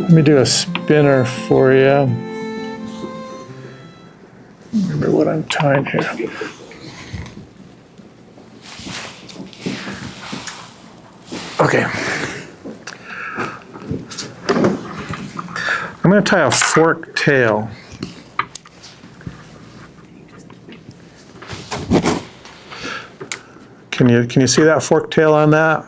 Let me do a spinner for you. Remember what I'm tying here. Okay. I'm going to tie a fork tail. Can you see that fork tail on that?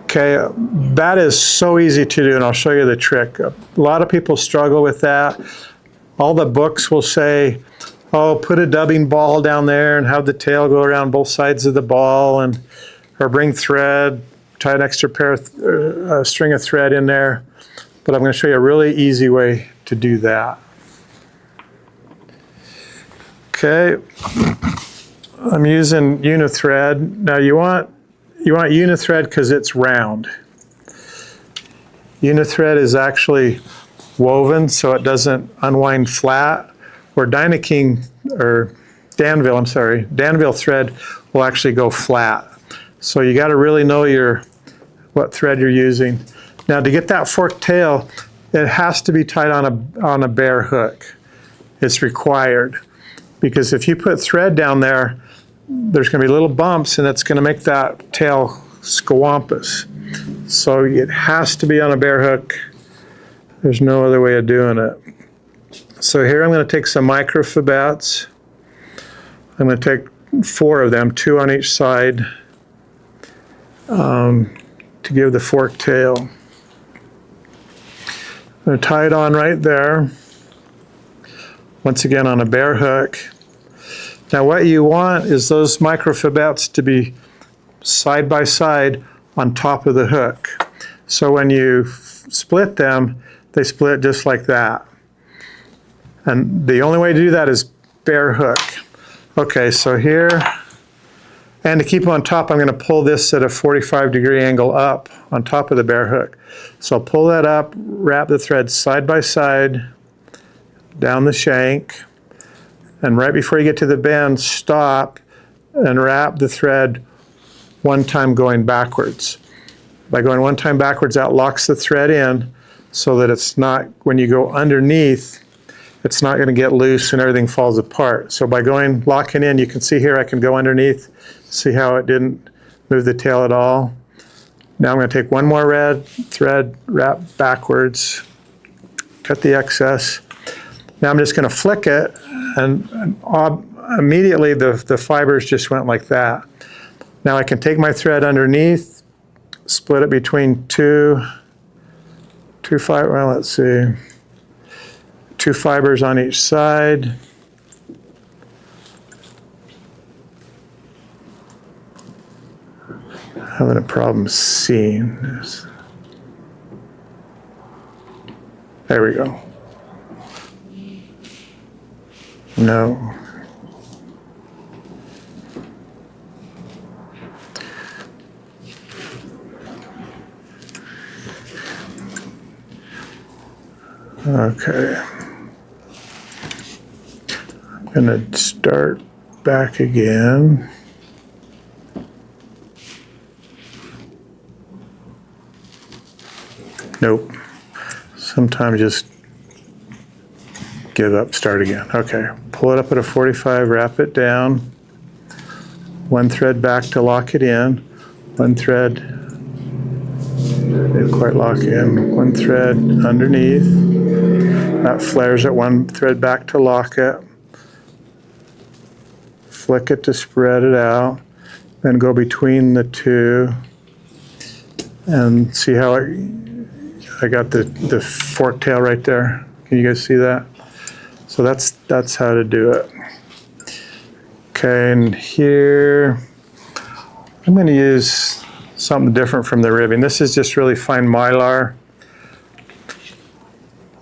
Okay, that is so easy to do, and I'll show you the trick. A lot of people struggle with that. All the books will say, oh, put a dubbing ball down there and have the tail go around both sides of the ball, or bring thread, tie an extra pair of string of thread in there. But I'm going to show you a really easy way to do that. Okay, I'm using Unithread. Now you want Unithread because it's round. Unithread is actually woven so it doesn't unwind flat, where Dynaking, or Danville thread will actually go flat. So you got to really know what thread you're using. Now to get that forked tail, it has to be tied on a bare hook. It's required, because if you put thread down there, there's going to be little bumps, and it's going to make that tail squampus. So it has to be on a bare hook. There's no other way of doing it. So here I'm going to take some microfibets. I'm going to take 4 of them, 2 on each side, to give the fork tail. I'm going to tie it on right there. Once again on a bare hook. Now what you want is those microfibets to be side by side on top of the hook. So when you split them, they split just like that. And the only way to do that is bare hook. Okay, so here, and to keep them on top, I'm going to pull this at a 45-degree angle up on top of the bare hook. So I'll pull that up, wrap the thread side by side down the shank, and right before you get to the bend, stop and wrap the thread one time going backwards. By going one time backwards, that locks the thread in so that it's not, when you go underneath, it's not going to get loose and everything falls apart. So by locking in, you can see here I can go underneath. See how it didn't move the tail at all? Now I'm going to take one more red thread, wrap backwards, cut the excess. Now I'm just going to flick it, and immediately the fibers just went like that. Now I can take my thread underneath, split it between two fibers on each side. Having a problem seeing this. There we go. No. Okay. I'm going to start back again. Nope. Sometimes just give up, start again. Okay, pull it up at a 45, wrap it down. One thread back to lock it in. One thread, didn't quite lock in. One thread underneath. That flares it, one thread back to lock it. Flick it to spread it out. Then go between the two. And see how I got the fork tail right there. Can you guys see that? So that's how to do it. Okay, and here I'm going to use something different from the ribbing. This is just really fine mylar.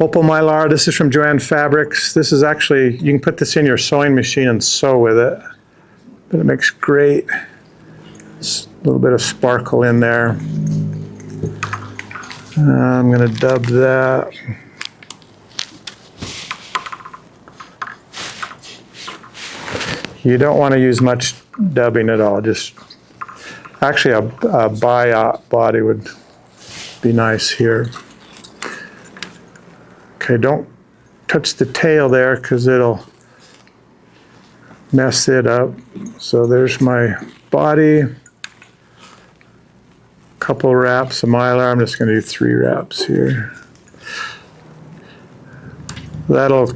Opal mylar. This is from Joann Fabrics. This is actually, you can put this in your sewing machine and sew with it. But it makes great, a little bit of sparkle in there. I'm going to dub that. You don't want to use much dubbing at all. Just actually a buy-out body would be nice here. Okay, don't touch the tail there because it'll mess it up. So there's my body. Couple wraps of Mylar. I'm just going to do 3 wraps here. That'll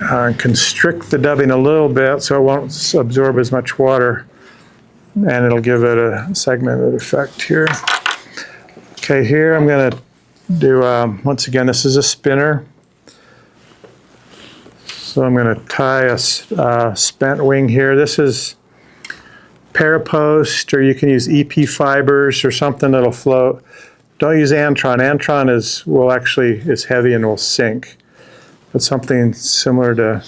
constrict the dubbing a little bit so it won't absorb as much water, and it'll give it a segmented effect here. Okay, here I'm going to do, once again, this is a spinner. So I'm going to tie a spent wing here. This is Parapost, or you can use EP fibers or something that'll float. Don't use Antron. Antron is heavy and will sink. But something similar to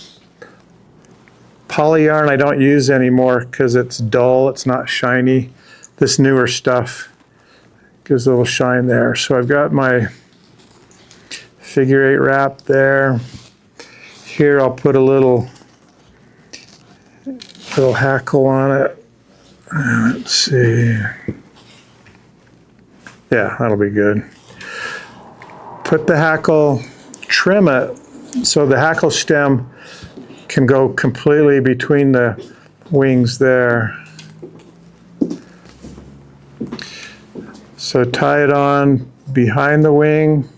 poly yarn I don't use anymore because it's dull, it's not shiny. This newer stuff gives a little shine there. So I've got my figure 8 wrap there. Here I'll put a little hackle on it. Let's see. Yeah, that'll be good. Put the hackle, trim it so the hackle stem can go completely between the wings there. So tie it on behind the wing,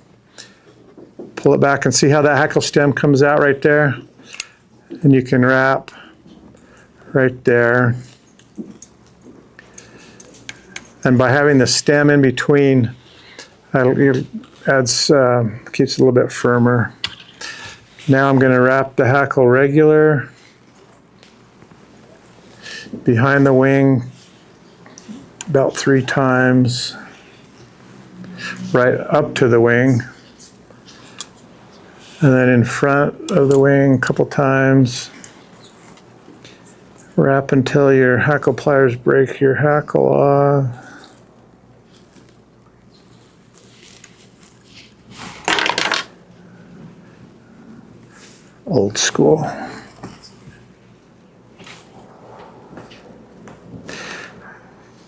pull it back and see how that hackle stem comes out right there? And you can wrap right there. And by having the stem in between, it adds, keeps it a little bit firmer. Now I'm going to wrap the hackle regular behind the wing about 3 times, right up to the wing, and then in front of the wing a couple times. Wrap until your hackle pliers break your hackle off. Old school.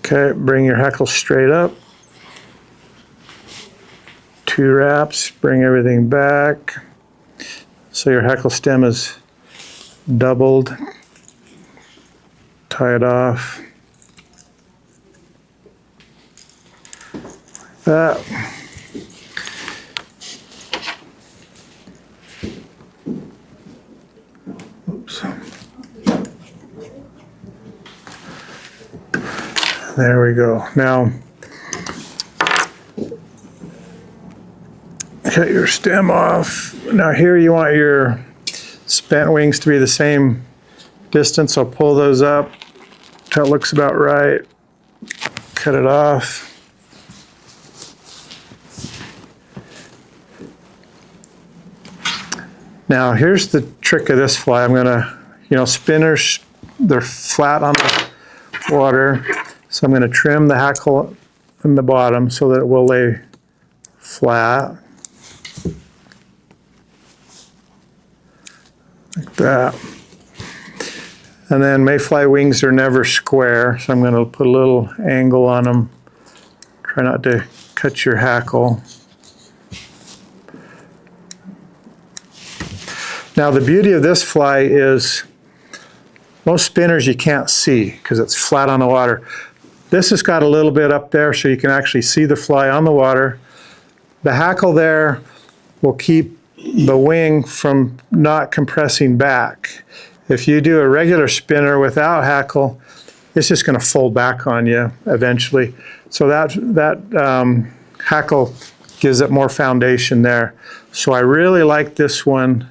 Okay, bring your hackle straight up. 2 wraps, bring everything back. So your hackle stem is doubled. Tie it off. Like that. Oops. There we go. Now, cut your stem off. Now here you want your spent wings to be the same distance. I'll pull those up till it looks about right. Cut it off. Now here's the trick of this fly. I'm gonna, spinners, they're flat on the water. So I'm gonna trim the hackle in the bottom so that it will lay flat. Like that. And then mayfly wings are never square, so I'm going to put a little angle on them. Try not to cut your hackle. Now the beauty of this fly is most spinners you can't see because it's flat on the water. This has got a little bit up there so you can actually see the fly on the water. The hackle there will keep the wing from not compressing back. If you do a regular spinner without hackle, it's just going to fold back on you eventually. So that hackle gives it more foundation there. So I really like this one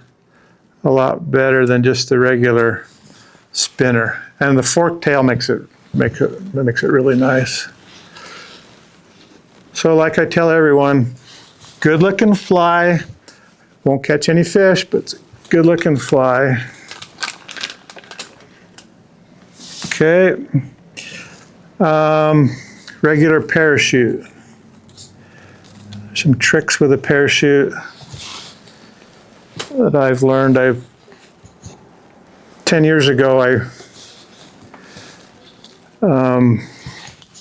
a lot better than just the regular spinner. And the fork tail makes it really nice. So like I tell everyone, good looking fly. Won't catch any fish, but it's a good looking fly. Okay. Regular parachute. Some tricks with a parachute that I've learned. 10 years ago, I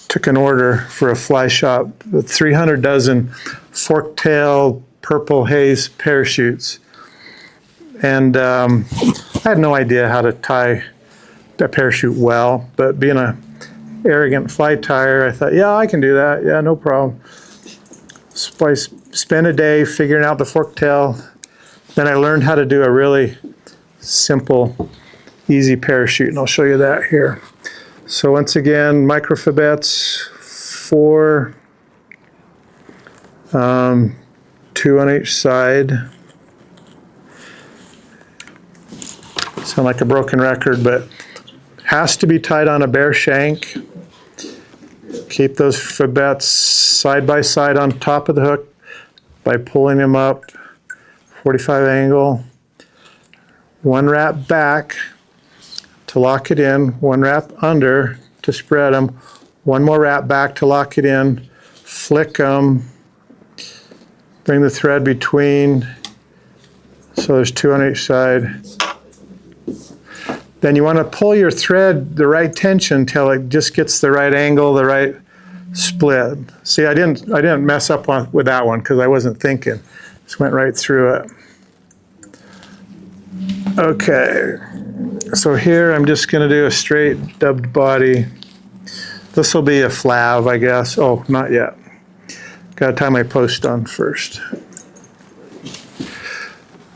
took an order for a fly shop with 300 dozen fork tail Purple Haze parachutes. And I had no idea how to tie a parachute well, but being a arrogant fly tyer, I thought, yeah, I can do that. Yeah, no problem. So I spent a day figuring out the fork tail. Then I learned how to do a really simple, easy parachute, and I'll show you that here. So once again, microfibettes, 4, 2 on each side. Sound like a broken record, but has to be tied on a bare shank. Keep those fibettes side by side on top of the hook by pulling them up, 45 angle. One wrap back to lock it in, one wrap under to spread them, one more wrap back to lock it in, flick them, bring the thread between, so there's 2 on each side. Then you want to pull your thread the right tension until it just gets the right angle, the right split. See, I didn't mess up with that one because I wasn't thinking. Just went right through it. Okay, so here I'm just going to do a straight dubbed body. This will be a flav, I guess. Oh, not yet. Got to tie my post on first.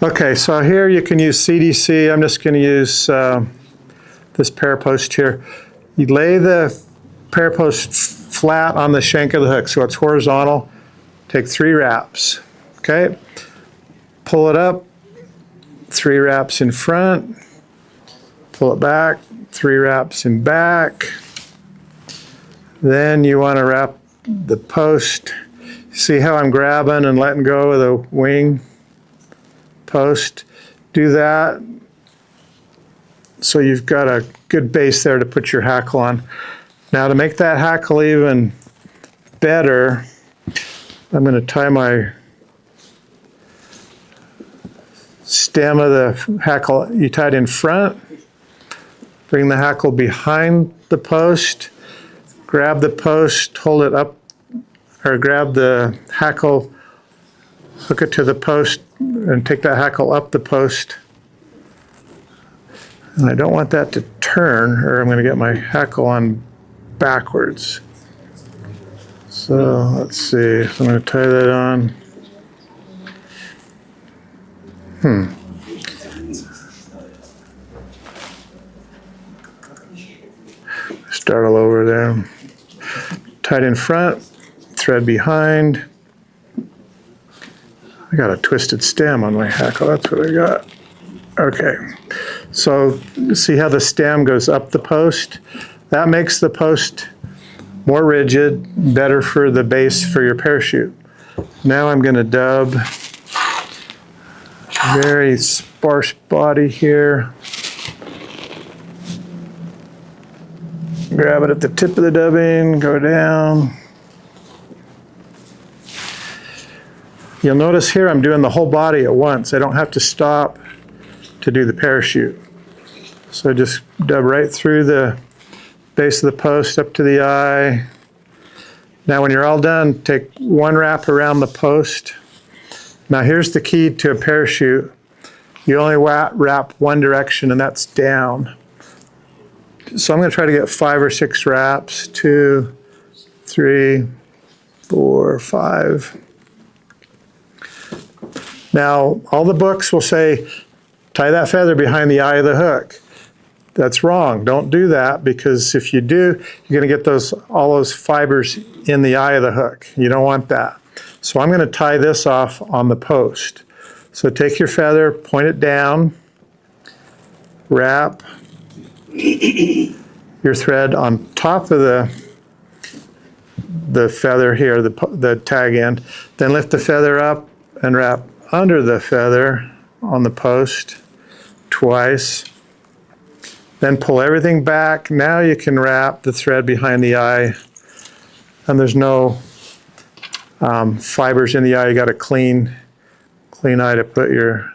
Okay, so here you can use CDC. I'm just going to use this pair post here. You lay the pair post flat on the shank of the hook so it's horizontal. Take 3 wraps. Okay, pull it up, 3 wraps in front, pull it back, 3 wraps in back. Then you want to wrap the post. See how I'm grabbing and letting go of the wing post? Do that so you've got a good base there to put your hackle on. Now to make that hackle even better, I'm going to tie my stem of the hackle. You tie it in front, bring the hackle behind the post, grab the post, hold it up, or grab the hackle, hook it to the post, and take that hackle up the post. And I don't want that to turn, or I'm going to get my hackle on backwards. So let's see, so I'm going to tie that on. Start all over there. Tied in front, thread behind. I got a twisted stem on my hackle, that's what I got. Okay, so see how the stem goes up the post? That makes the post more rigid, better for the base for your parachute. Now I'm going to dub very sparse body here. Grab it at the tip of the dubbing, go down. You'll notice here I'm doing the whole body at once. I don't have to stop to do the parachute. So just dub right through the base of the post up to the eye. Now when you're all done, take 1 wrap around the post. Now here's the key to a parachute. You only wrap one direction, and that's down. So I'm going to try to get 5 or 6 wraps. 2, 3, 4, 5. Now, all the books will say, tie that feather behind the eye of the hook. That's wrong. Don't do that, because if you do, you're going to get all those fibers in the eye of the hook. You don't want that. So I'm going to tie this off on the post. So take your feather, point it down, wrap your thread on top of the feather here, the tag end. Then lift the feather up and wrap under the feather on the post twice. Then pull everything back. Now you can wrap the thread behind the eye, and there's no fibers in the eye. You got a clean eye to put your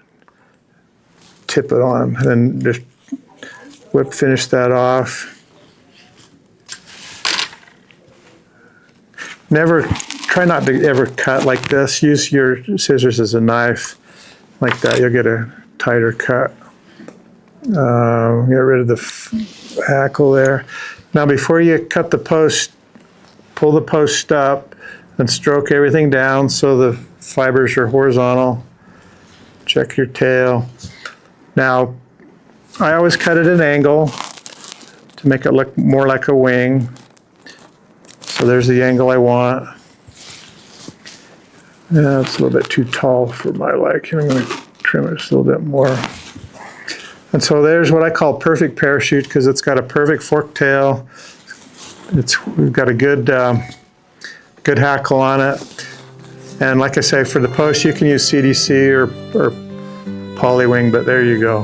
tippet on, and then just finish that off. Never try not to ever cut like this. Use your scissors as a knife. Like that, you'll get a tighter cut. Get rid of the hackle there. Now before you cut the post, pull the post up and stroke everything down so the fibers are horizontal. Check your tail. Now, I always cut at an angle to make it look more like a wing. So there's the angle I want. Yeah, it's a little bit too tall for my liking. I'm going to trim it just a little bit more. And so there's what I call perfect parachute because it's got a perfect fork tail. We've got a good hackle on it. And like I say, for the post, you can use CDC or Polywing, but there you go.